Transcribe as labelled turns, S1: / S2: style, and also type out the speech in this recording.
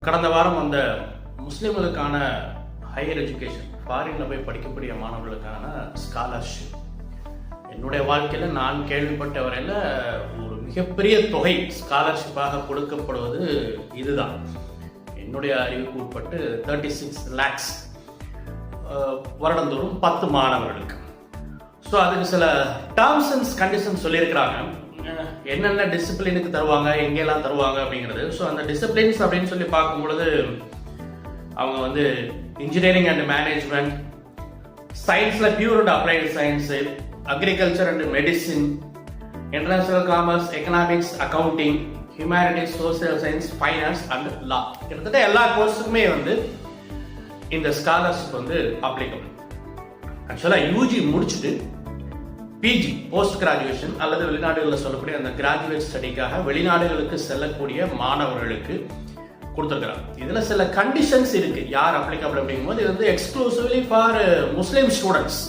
S1: கடந்த வாரம் அந்த முஸ்லிம்களுக்கான ஹையர் எஜுகேஷன் ஃபாரின்ல போய் படிக்கக்கூடிய மாணவர்களுக்கான ஸ்காலர்ஷிப், என்னுடைய வாழ்க்கையில் நான் கேள்விப்பட்ட வரையில் ஒரு மிகப்பெரிய தொகை ஸ்காலர்ஷிப்பாக கொடுக்கப்படுவது இதுதான். என்னுடைய அறிவுக்கு உட்பட்டு 36 lakhs வருடந்தோறும் 10 மாணவர்களுக்கு. ஸோ அதுக்கு சில டேர்ம்ஸ் அண்ட் கண்டிஷன்ஸ் சொல்லியிருக்கிறாங்க. என்னென்ன டிசிப்ளினுக்கு தருவாங்க, எங்கெல்லாம் தருவாங்க அப்படிங்கிறது. ஸோ அந்த டிசிப்ளின்ஸ் அப்படின்னு சொல்லி பார்க்கும் பொழுது அவங்க வந்து இன்ஜினியரிங் அண்ட் மேனேஜ்மெண்ட், சயின்ஸில் pure and applied science, agriculture and medicine, international commerce, economics, accounting, humanities, social science, finance and லா, கிட்டத்தட்ட எல்லா கோர்ஸுக்குமே வந்து இந்த ஸ்காலர்ஷிப் வந்து அப்ளிகபிள். ஆக்சுவலாக யூஜி முடிச்சுட்டு பிஜி போஸ்ட் கிராஜுவேஷன் அல்லது வெளிநாடுகளில் சொல்லக்கூடிய அந்த கிராஜுவேட் ஸ்டடிக்காக வெளிநாடுகளுக்கு செல்லக்கூடிய மாணவர்களுக்கு கொடுத்துருக்குறாங்க. இதில் சில கண்டிஷன்ஸ் இருக்கு யார் அப்ளிகபிள் அப்படிங்கும்போது இது வந்து எக்ஸ்க்ளூசிவ்லி ஃபார் முஸ்லீம் ஸ்டூடெண்ட்ஸ்.